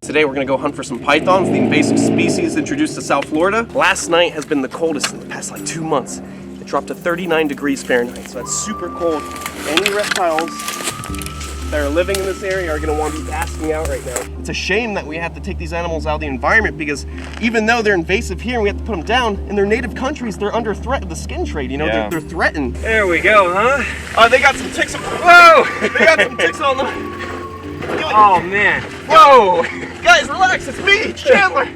Today we're gonna go hunt for some pythons, the invasive species introduced to South Florida. Last night has been the coldest in the past like 2 months. It dropped to 39 degrees Fahrenheit, so that's super cold. Any reptiles that are living in this area are gonna want to be basking out right now. It's a shame that we have to take these animals out of the environment because even though they're invasive here and we have to put them down, in their native countries, they're under threat of the skin trade, you know, they're threatened. There we go, huh? They got some ticks. Whoa! They got some ticks on them. Oh man. Whoa! Guys, relax, it's me, Chandler!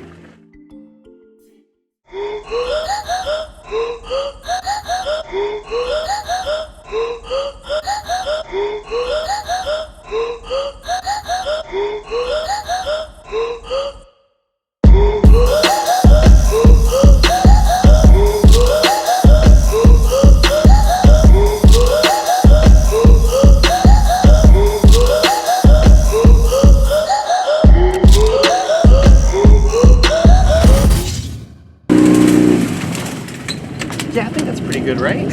Yeah, I think that's pretty good, right?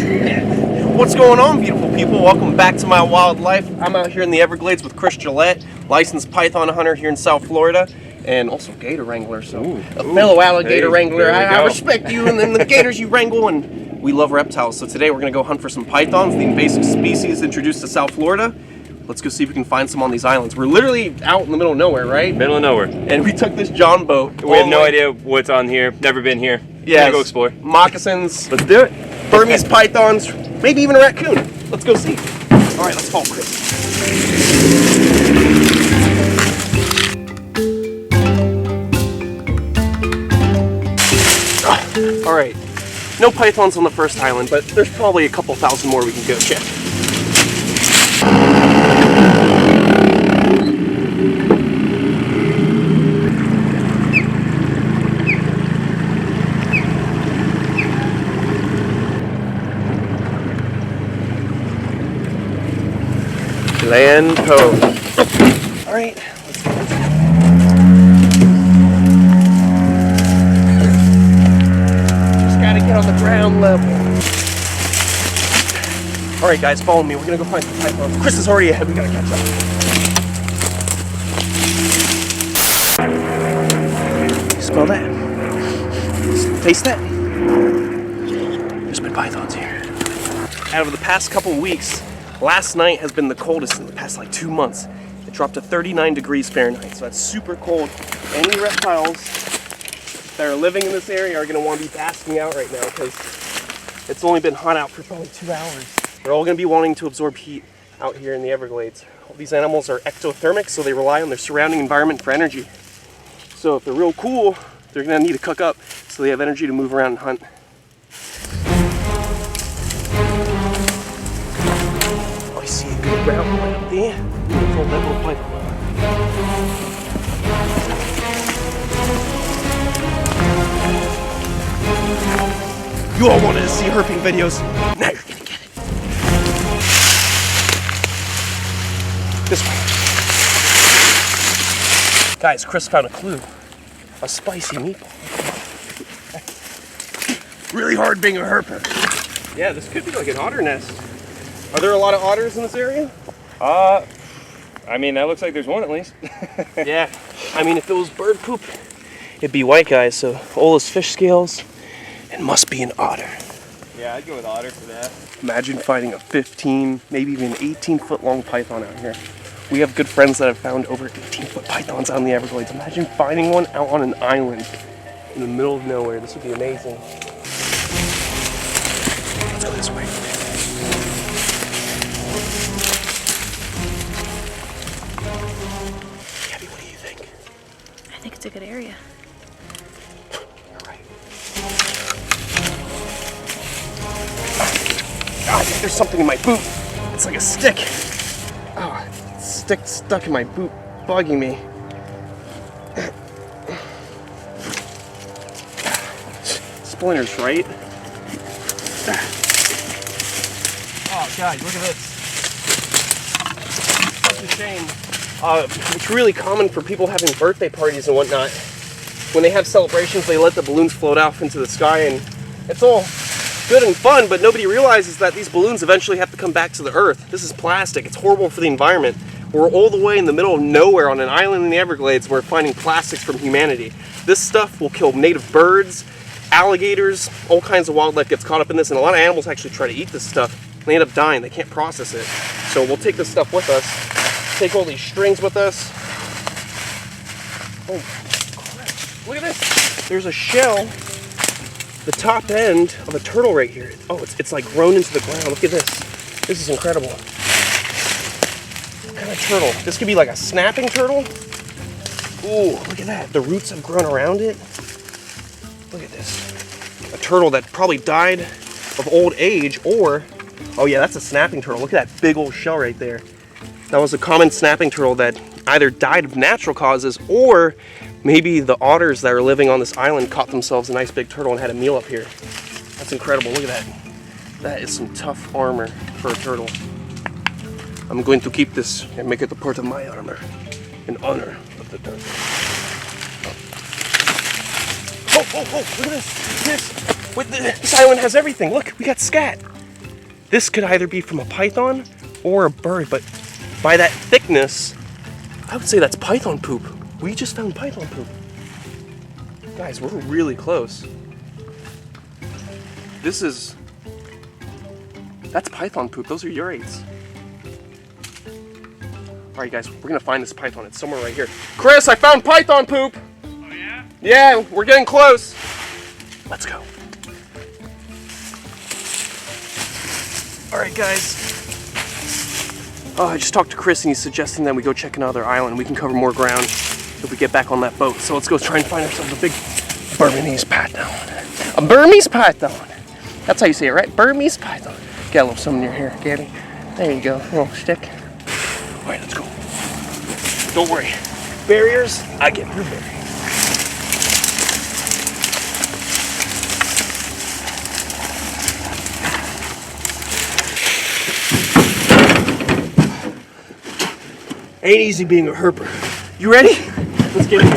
What's going on, beautiful people? Welcome back to my wildlife. I'm out here in the Everglades with Chris Gillette, licensed python hunter here in South Florida, and also gator wrangler. So a fellow alligator wrangler. I respect you and then the gators you wrangle, and we love reptiles. So today we're gonna go hunt for some pythons, the invasive species introduced to South Florida. Let's go see if we can find some on these islands. We're literally out in the middle of nowhere, right? Middle of nowhere. And we took this John boat. We have no idea what's on here. Never been here. Yeah, go explore. Moccasins. Let's do it. Burmese pythons, maybe even a raccoon. Let's go see. All right, let's follow Chris. All right, no pythons on the first island, but there's probably a couple thousand more we can go check. Land ho. All right, let's go. Just gotta get on the ground level. All right, guys, follow me. We're gonna go find some pythons. Chris is already ahead. We gotta catch up. Smell that? Taste that? There's been pythons here. Out of the past couple weeks, last night has been the coldest in the past like 2 months. It dropped to 39 degrees Fahrenheit, so that's super cold. Any reptiles that are living in this area are gonna want to be basking out right now because it's only been hot out for probably 2 hours. They're all gonna be wanting to absorb heat out here in the Everglades. All these animals are ectothermic, so they rely on their surrounding environment for energy. So if they're real cool, they're gonna need to cook up so they have energy to move around and hunt. I see a good route right up there. Beautiful little python. You all wanted to see herping videos. Now you're gonna get it. This way. Guys, Chris found a clue. A spicy meatball. Really hard being a herper. Yeah, this could be like an otter nest. Are there a lot of otters in this area? I mean, that looks like there's one at least. Yeah. I mean, if it was bird poop, it'd be white, guys. So all those fish scales, it must be an otter. Yeah, I'd go with otter for that. Imagine finding a 15, maybe even 18-foot long python out here. We have good friends that have found over 18-foot pythons out in the Everglades. Imagine finding one out on an island in the middle of nowhere. This would be amazing. Let's go this way. Gabby, what do you think? I think it's a good area. You're right. Oh, I think there's something in my boot. It's like a stick. Oh, stick stuck in my boot, bugging me. Splinters, right? Oh, guys, look at this. Such a shame. It's really common for people having birthday parties and whatnot. When they have celebrations, they let the balloons float off into the sky, and it's all good and fun, but nobody realizes that these balloons eventually have to come back to the earth. This is plastic. It's horrible for the environment. We're all the way in the middle of nowhere on an island in the Everglades. We're finding plastics from humanity. This stuff will kill native birds, alligators, all kinds of wildlife gets caught up in this, and a lot of animals actually try to eat this stuff. They end up dying. They can't process it. So we'll take this stuff with us. Take all these strings with us. Oh, crap. Look at this. There's a shell, the top end of a turtle right here. Oh, it's like grown into the ground. Look at this. This is incredible. What kind of turtle? This could be like a snapping turtle. Ooh, look at that. The roots have grown around it. Look at this. A turtle that probably died of old age, or, oh yeah, that's a snapping turtle. Look at that big old shell right there. That was a common snapping turtle that either died of natural causes, or maybe the otters that are living on this island caught themselves a nice big turtle and had a meal up here. That's incredible. Look at that. That is some tough armor for a turtle. I'm going to keep this and make it a part of my armor in honor of the turtle. Oh, look at this. This island has everything. Look, we got scat. This could either be from a python or a bird, but by that thickness, I would say that's python poop. We just found python poop. Guys, we're really close. That's python poop. Those are urates. All right, guys, we're gonna find this python. It's somewhere right here. Chris, I found python poop. Oh yeah? Yeah, we're getting close. Let's go. All right, guys. Oh, I just talked to Chris and he's suggesting that we go check another island. We can cover more ground if we get back on that boat. So let's go try and find ourselves a big Burmese python. A Burmese python. That's how you say it, right? Burmese python. Get a little some in your hair, Gabby. There you go, a little stick. All right, let's go. Don't worry. Barriers, I get through barriers. Ain't easy being a herper. You ready? Let's get it.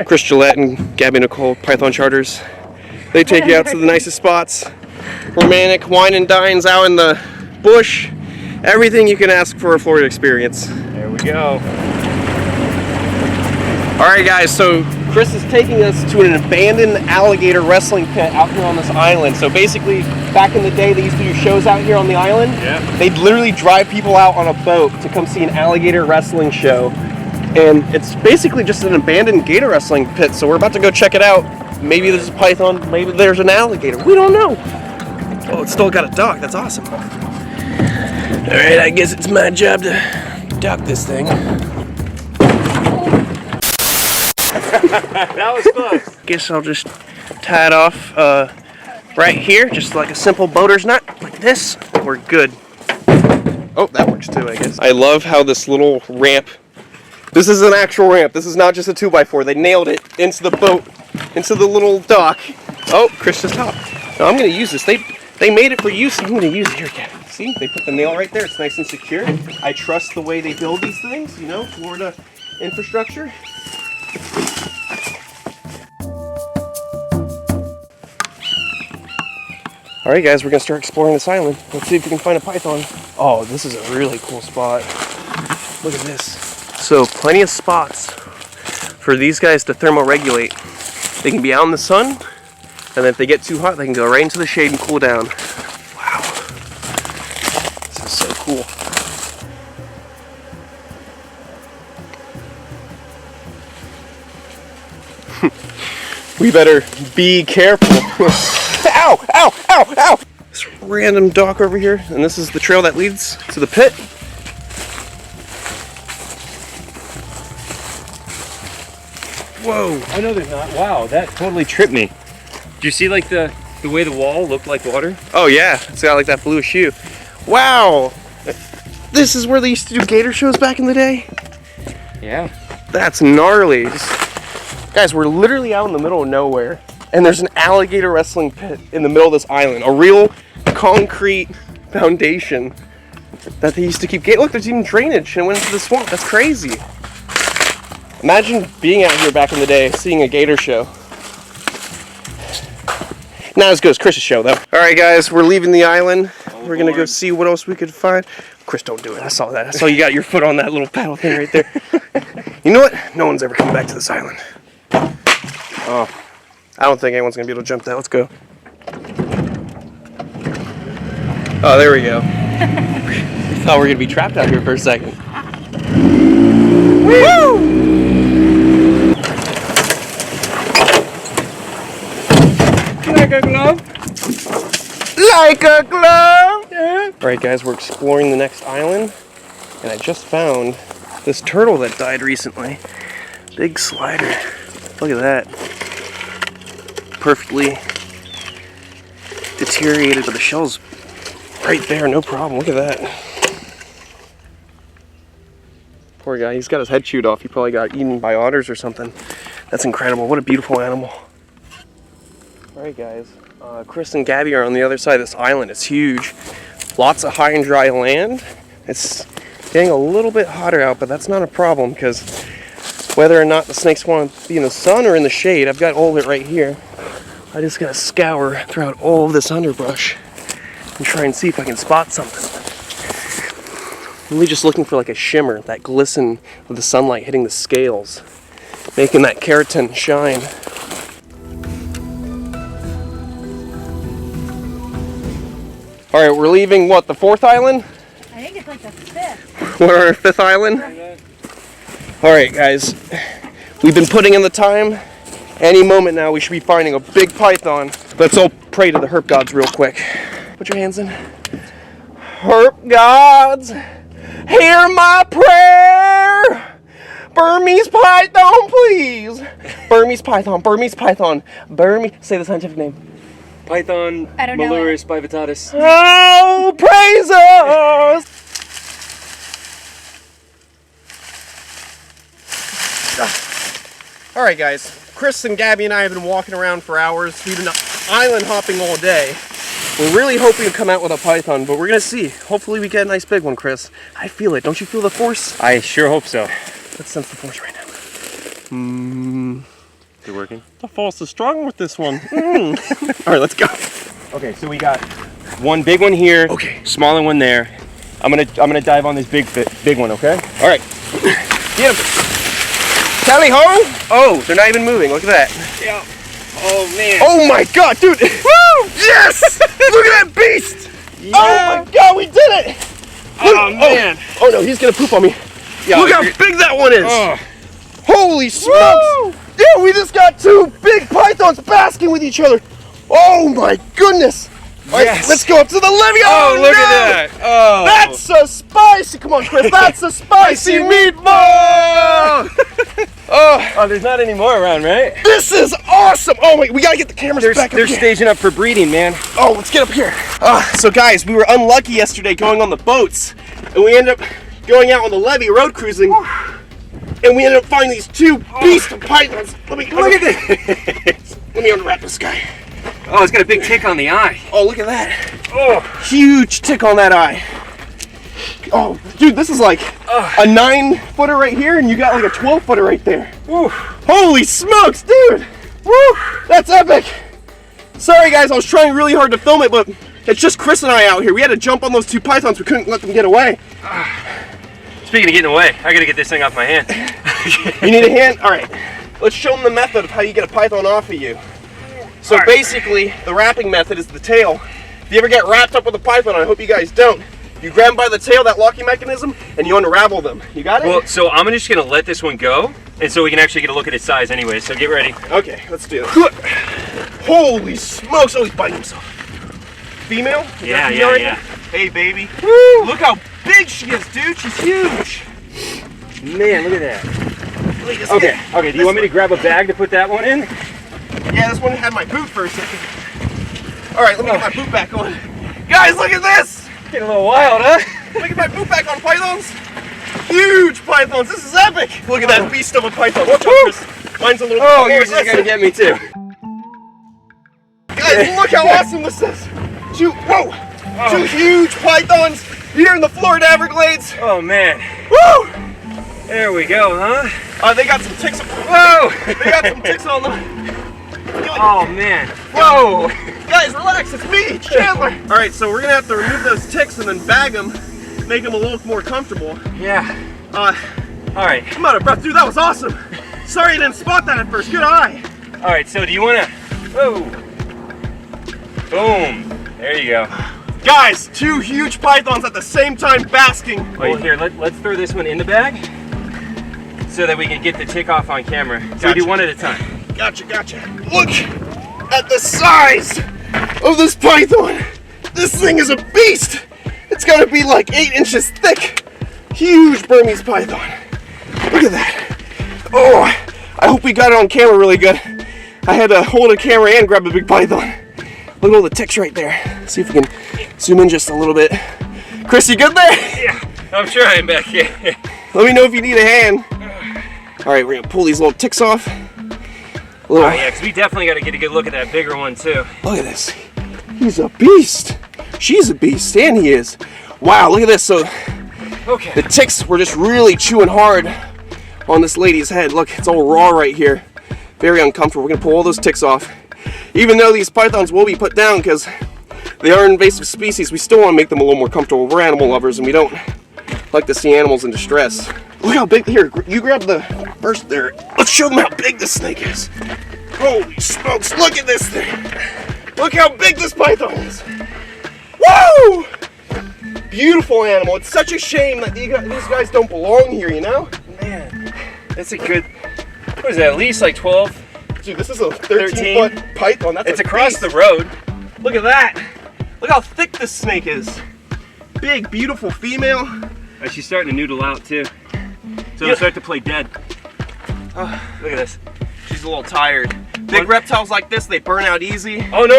Chris Gillette and Gabby Nicole, Python Charters. They take you out to the nicest spots. Romantic wine and dines out in the bush. Everything you can ask for a Florida experience. There we go. All right, guys, so Chris is taking us to an abandoned alligator wrestling pit out here on this island. So basically, back in the day, they used to do shows out here on the island. Yeah. They'd literally drive people out on a boat to come see an alligator wrestling show. And it's basically just an abandoned gator wrestling pit. So we're about to go check it out. Maybe there's a python, maybe there's an alligator. We don't know. Oh, it's still got a dock. That's awesome. All right, I guess it's my job to dock this thing. That was close. Guess I'll just tie it off right here, just like a simple boater's knot, like this. We're good. Oh, that works too, I guess. I love how this little ramp, this is an actual ramp. This is not just a 2x4. They nailed it into the boat, into the little dock. Oh, Chris just hopped. No, I'm gonna use this. They made it for use, so I'm gonna use it here, Kevin. See, they put the nail right there. It's nice and secure. I trust the way they build these things, you know, Florida infrastructure. All right, guys, we're gonna start exploring this island. Let's see if we can find a python. Oh, this is a really cool spot. Look at this. So plenty of spots for these guys to thermoregulate. They can be out in the sun, and then if they get too hot, they can go right into the shade and cool down. Wow, this is so cool. We better be careful. Ow, ow, ow, ow! This random dock over here, and this is the trail that leads to the pit. Whoa! Oh no, there's not. Wow, that totally tripped me. Did you see like the way the wall looked like water? Oh yeah, it's got like that bluish hue. Wow! This is where they used to do gator shows back in the day? Yeah. That's gnarly. Guys, we're literally out in the middle of nowhere, and there's an alligator wrestling pit in the middle of this island. A real concrete foundation that they used to keep. Look, there's even drainage and it went into the swamp. That's crazy. Imagine being out here back in the day, seeing a gator show. Not as good as Chris's show, though. All right, guys, we're leaving the island. We're gonna go see what else we could find. Chris, don't do it. I saw that. I saw you got your foot on that little paddle thing right there. You know what? No one's ever coming back to this island. Oh, I don't think anyone's gonna be able to jump that. Let's go. Oh, there we go. We thought we were gonna be trapped out here for a second. Woo! Like a glove? Like a glove! Yeah. Alright guys, we're exploring the next island, and I just found this turtle that died recently. Big slider. Look at that. Perfectly deteriorated, but the shell's right there, no problem. Look at that. Poor guy, he's got his head chewed off. He probably got eaten by otters or something. That's incredible. What a beautiful animal. Alright guys, Chris and Gabby are on the other side of this island. It's huge. Lots of high and dry land. It's getting a little bit hotter out, but that's not a problem because whether or not the snakes want to be in the sun or in the shade, I've got all of it right here. I just gotta scour throughout all of this underbrush and try and see if I can spot something. I'm really just looking for like a shimmer, that glisten of the sunlight hitting the scales, making that keratin shine. All right, we're leaving what, the 4th island? I think it's like the 5th. We're on our 5th island? All right, guys, we've been putting in the time. Any moment now, we should be finding a big python. Let's all pray to the herp gods real quick. Put your hands in. Herp gods, hear my prayer. Burmese python, please. Burmese python, Burmese python, Burmese. Say the scientific name. Python I don't know malurus bivitatis. Oh, praise us! All right, guys. Chris and Gabby and I have been walking around for hours. We've been island hopping all day. We're really hoping to come out with a python, but we're gonna see. Hopefully we get a nice big one, Chris. I feel it. Don't you feel the force? I sure hope so. Let's sense the force right now. Is it working? The force is strong with this one. All right, let's go. Okay, so we got one big one here. Okay. Smaller one there. I'm gonna dive on this big one. Okay. All right. Get him. Tally ho! Oh, they're not even moving. Look at that. Yeah. Oh man. Oh my god, dude! Woo! Yes! Look at that beast! Yeah. Oh my god, we did it! Look, Oh man. Oh no, he's gonna poop on me. Yeah, look how big that one is! Oh. Holy smokes! Woo! Yeah, we just got 2 big pythons basking with each other. Oh my goodness! All right, Yes. let's go up to the levee. Oh, look no! at that! Oh. That's a spicy. Come on, Chris. That's a spicy meatball. Oh, there's not any more around, right? This is awesome. Oh wait, we gotta get the cameras back up They're here. staging up for breeding, man. Oh, let's get up here. So guys, we were unlucky yesterday going on the boats, and we ended up going out on the levee road cruising, and we ended up finding these 2 beast of pythons. Look at this. Let me unwrap this guy. Oh, it's got a big tick on the eye. Oh, look at that. Oh. Huge tick on that eye. Oh, dude, this is like a 9-footer right here, and you got like a 12-footer right there. Woo. Holy smokes, dude! Woo! That's epic! Sorry guys, I was trying really hard to film it, but it's just Chris and I out here. We had to jump on those 2 pythons. We couldn't let them get away. Speaking of getting away, I gotta get this thing off my hand. You need a hand? All right. Let's show them the method of how you get a python off of you. So basically, the wrapping method is the tail. If you ever get wrapped up with a python, I hope you guys don't. You grab them by the tail, that locking mechanism, and you unravel them. You got it? Well, so I'm just gonna let this one go, and so we can actually get a look at its size anyway, so get ready. Okay, let's do it. Holy smokes! Oh, he's biting himself. Female? Is that female right yeah. here? Hey, baby. Woo! Look how big she is, dude. She's huge. Man, look at that. Wait, let's Okay, get- okay, do you want me to grab a bag to put that one in? Yeah, this one had my boot for a second. All right, let me get my boot back on. Guys, look at this! Getting a little wild, huh? Look at my boot back on pythons. Huge pythons. This is epic. Look at that beast of a python. Watch out, Chris. Mine's a little. Oh, yours is gonna get me too. Guys, look how awesome this is. 2 huge pythons here in the Florida Everglades. Oh man. Woo! There we go, huh? They got some ticks. Whoa! They got some ticks on them. Oh man. Whoa. Guys, relax, it's me, Chandler. All right, so we're gonna have to remove those ticks and then bag them, make them a little more comfortable. Yeah. All right. I'm out of breath, dude, that was awesome. Sorry I didn't spot that at first, good eye. All right, so do you wanna, whoa. Boom, there you go. Guys, 2 huge pythons at the same time basking. Wait, here, let's throw this one in the bag so that we can get the tick off on camera. So we do one at a time. Gotcha. Look at the size of this python. This thing is a beast. It's gotta be like 8 inches thick. Huge Burmese python. Look at that. Oh, I hope we got it on camera really good. I had to hold a camera and grab a big python. Look at all the ticks right there. See if we can zoom in just a little bit. Chris, you good there? Yeah, I'm trying back here. Let me know if you need a hand. All right, we're gonna pull these little ticks off. Oh yeah, because we definitely got to get a good look at that bigger one too. Look at this. He's a beast. She's a beast, and he is. Wow, look at this. So Okay. the ticks were just really chewing hard on this lady's head. Look, it's all raw right here. Very uncomfortable. We're gonna pull all those ticks off. Even though these pythons will be put down because they are invasive species, we still want to make them a little more comfortable. We're animal lovers and we don't like to see animals in distress. Look how big, here, you grab the first there. Let's show them how big this snake is. Holy smokes, look at this thing. Look how big this python is. Woo! Beautiful animal. It's such a shame that these guys don't belong here, you know? Man, that's a good, what is that, at least like 12? Dude, this is a 13-foot python. That's it's across the road. Look at that. Look how thick this snake is. Big, beautiful female. She's starting to noodle out too. So it'll start to play dead. Oh, look at this. She's a little tired. Big reptiles like this, they burn out easy. Oh no,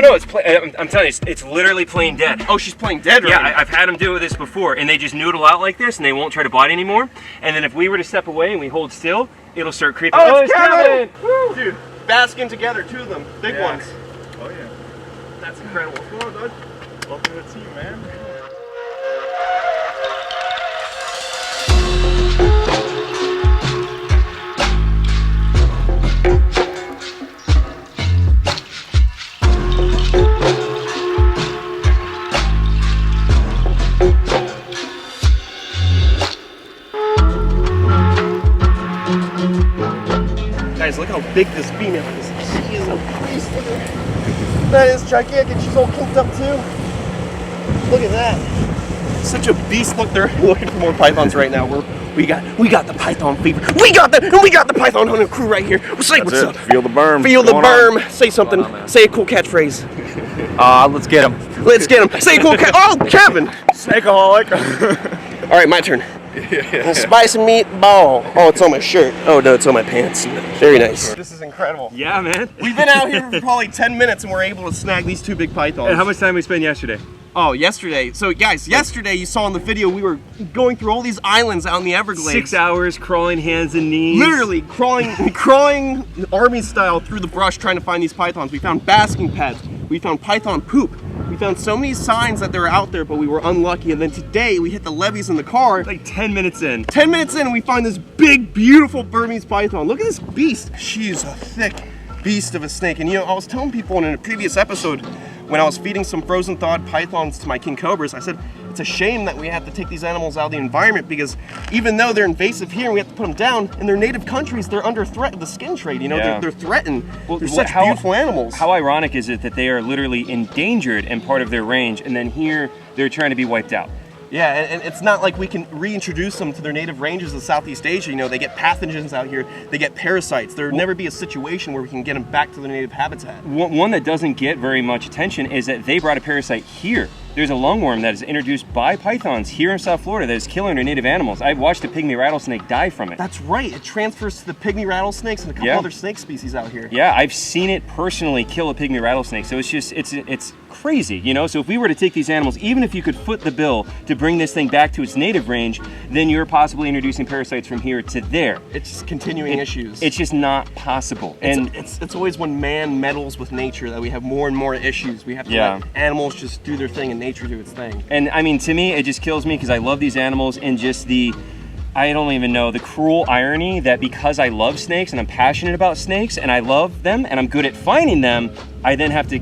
I'm telling you, it's literally playing dead. Oh, she's playing dead right now. Yeah, I've had them do this before, and they just noodle out like this, and they won't try to bite anymore. And then if we were to step away and we hold still, it'll start creeping. Oh, it's Kevin! Woo! Dude, basking together, 2 of them, big ones. Oh yeah. That's incredible. What's going on, bud? Welcome to the team, man. Guys, look how big this female is. She is a beast. Look at her. That is gigantic. She's all kinked up too. Look at that. Such a beast. Look, they're looking for more pythons right now. We got the python fever. We got the python hunting crew right here. Say what's up. Feel the berm. Feel the berm. Say something. Say a cool catchphrase. Let's get him. Let's get him. Say a cool Oh, Kevin. Snakeaholic. All right, my turn. Spicy meatball. Oh, it's on my shirt. Oh no, it's on my pants. Very nice. This is incredible. Yeah, man. We've been out here for probably 10 minutes and we're able to snag these 2 big pythons. And how much time we spent yesterday? Oh, yesterday. So guys, yesterday you saw in the video we were going through all these islands out in the Everglades. 6 hours crawling hands and knees. Literally crawling army style through the brush trying to find these pythons. We found basking pads. We found python poop. We found so many signs that they were out there, but we were unlucky. And then today we hit the levees in the car. Like 10 minutes in. 10 minutes in and we find this big, beautiful Burmese python. Look at this beast. She is a thick beast of a snake. And you know, I was telling people in a previous episode when I was feeding some frozen thawed pythons to my king cobras, I said, it's a shame that we have to take these animals out of the environment because even though they're invasive here and we have to put them down, in their native countries, they're under threat of the skin trade, you know, Yeah. they're threatened. Well, they're such beautiful animals. How ironic is it that they are literally endangered and part of their range, and then here they're trying to be wiped out? Yeah, and it's not like we can reintroduce them to their native ranges of Southeast Asia. You know, they get pathogens out here, they get parasites. There would never be a situation where we can get them back to their native habitat. One that doesn't get very much attention is that they brought a parasite here. There's a lungworm that is introduced by pythons here in South Florida that is killing our native animals. I've watched a pygmy rattlesnake die from it. That's right, it transfers to the pygmy rattlesnakes and a couple other snake species out here. Yeah, I've seen it personally kill a pygmy rattlesnake. So it's just, it's crazy, you know? So if we were to take these animals, even if you could foot the bill to bring this thing back to its native range, then you're possibly introducing parasites from here to there. It's just continuing issues. It's just not possible. It's always when man meddles with nature that we have more and more issues. We have to let animals just do their thing and nature do its thing. And I mean, to me, it just kills me because I love these animals and just the I don't even know the cruel irony that because I love snakes and I'm passionate about snakes and I love them and I'm good at finding them, I then have to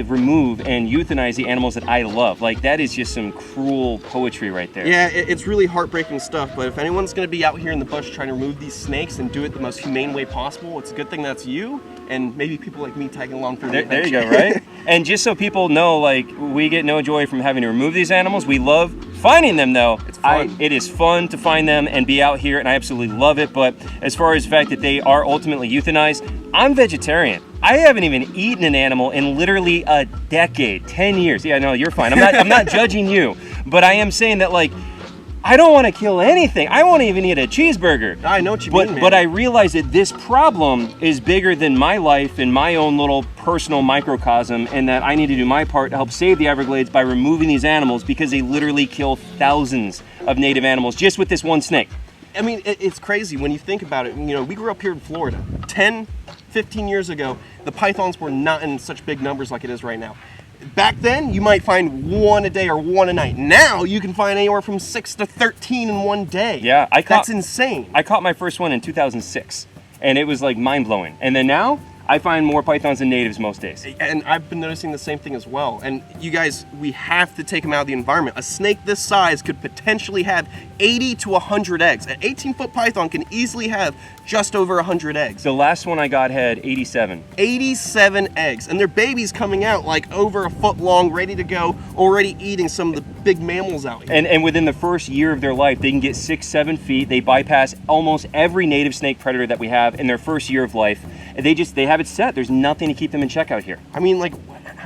remove and euthanize the animals that I love. Like, that is just some cruel poetry right there. Yeah, it's really heartbreaking stuff, but if anyone's gonna be out here in the bush trying to remove these snakes and do it the most humane way possible, it's a good thing that's you, and maybe people like me tagging along for the There adventure. you go, right? And just so people know, like, we get no joy from having to remove these animals. We love finding them, though. It's fun. It is fun to find them and be out here, and I absolutely love it. But as far as the fact that they are ultimately euthanized, I'm vegetarian. I haven't even eaten an animal in literally a decade, 10 years. Yeah, no, you're fine. I'm not judging you, but I am saying that, like, I don't want to kill anything. I won't even eat a cheeseburger. I know what you mean, man. But I realize that this problem is bigger than my life and my own little personal microcosm, and that I need to do my part to help save the Everglades by removing these animals, because they literally kill thousands of native animals just with this one snake. I mean, it's crazy when you think about it. You know, we grew up here in Florida. 10, 15 years ago, the pythons were not in such big numbers like it is right now. Back then, you might find one a day or one a night. Now, you can find anywhere from 6 to 13 in one day. Yeah, that's insane. I caught my first one in 2006, and it was like mind-blowing. And then now, I find more pythons than natives most days. And I've been noticing the same thing as well. And you guys, we have to take them out of the environment. A snake this size could potentially have 80 to 100 eggs. An 18-foot python can easily have just over 100 eggs. The last one I got had 87. 87 eggs. And their babies coming out like over a foot long, ready to go, already eating some of the big mammals out here. And within the first year of their life, they can get 6-7 feet. They bypass almost every native snake predator that we have in their first year of life. They have it set. There's nothing to keep them in check out here. I mean, like,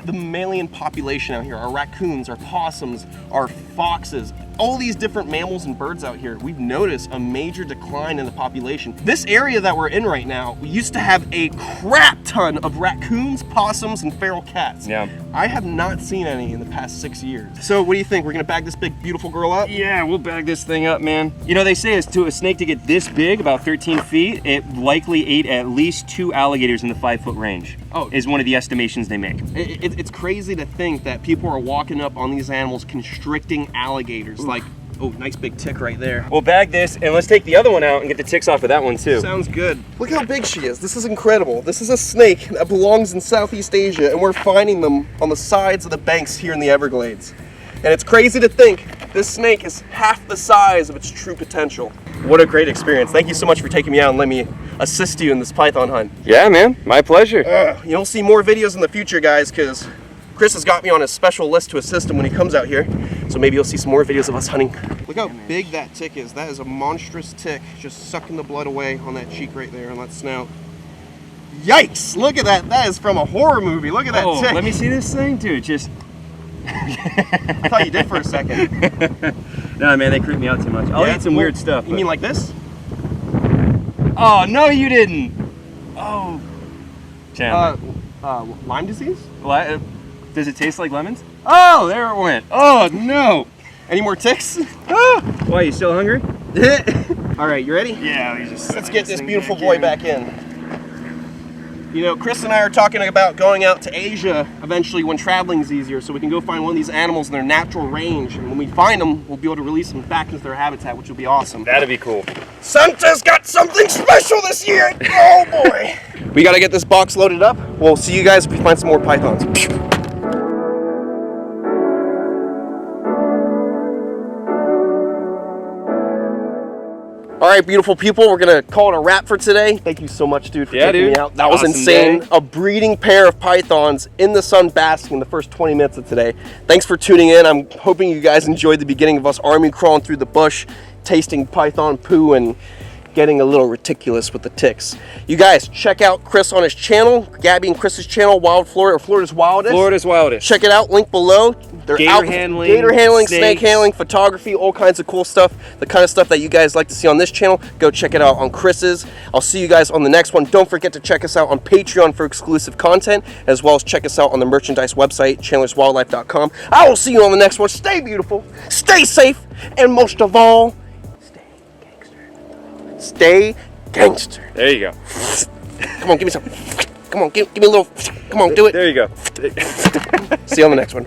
the mammalian population out here, our raccoons, our possums, our foxes, all these different mammals and birds out here, we've noticed a major decline in the population. This area that we're in right now, we used to have a crap ton of raccoons, possums, and feral cats. Yeah. I have not seen any in the past 6 years. So what do you think? We're gonna bag this big, beautiful girl up? Yeah, we'll bag this thing up, man. You know, they say as to a snake to get this big, about 13 feet, it likely ate at least 2 alligators in the 5-foot range. Oh. Is one of the estimations they make. It's crazy to think that people are walking up on these animals, constricting alligators. Like, oh, nice big tick right there. We'll bag this, and let's take the other one out and get the ticks off of that one too. Sounds good. Look how big she is. This is incredible. This is a snake that belongs in Southeast Asia, and we're finding them on the sides of the banks here in the Everglades. And it's crazy to think this snake is half the size of its true potential. What a great experience. Thank you so much for taking me out and letting me assist you in this python hunt. Yeah, man, my pleasure. You'll see more videos in the future, guys, because Chris has got me on a special list to assist him when he comes out here. So maybe you'll see some more videos of us hunting. Look how big that tick is. That is a monstrous tick, just sucking the blood away on that cheek right there, on that snout. Yikes! Look at that. That is from a horror movie. Look at that tick. Let me see this thing, dude. Just. I thought you did for a second. No, man, they creep me out too much. I'll eat some weird stuff. You mean like this? Oh, no, you didn't. Oh. Chandler. Lyme disease? Does it taste like lemons? Oh, there it went. Oh, no. Any more ticks? Why, you still hungry? All right, you ready? Yeah, Let's get this beautiful boy back in. You know, Chris and I are talking about going out to Asia eventually when traveling is easier, so we can go find one of these animals in their natural range. And when we find them, we'll be able to release them back into their habitat, which will be awesome. That'd be cool. Santa's got something special this year! Oh boy! We gotta get this box loaded up. We'll see you guys if we find some more pythons. All right, beautiful people, we're gonna call it a wrap for today. Thank you so much, dude, for taking me out. That was Awesome insane. day. A breeding pair of pythons in the sun basking the first 20 minutes of today. Thanks for tuning in. I'm hoping you guys enjoyed the beginning of us army crawling through the bush, tasting python poo, and getting a little ridiculous with the ticks. You guys, check out Chris on his channel, Gabby and Chris's channel, Wild Florida, or Florida's Wildest. Florida's Wildest. Check it out, link below. They're Gator handling, gator handling, snake snakes. handling, photography, all kinds of cool stuff. The kind of stuff that you guys like to see on this channel, go check it out on Chris's. I'll see you guys on the next one. Don't forget to check us out on Patreon for exclusive content, as well as check us out on the merchandise website, chandlerswildlife.com. I will see you on the next one. Stay beautiful, stay safe, and most of all, stay gangster. There you go. Come on, give me some. Come on, give me a little. Come on, do it. There you go. See you on the next one.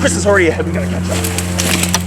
Chris is already ahead. We gotta catch up.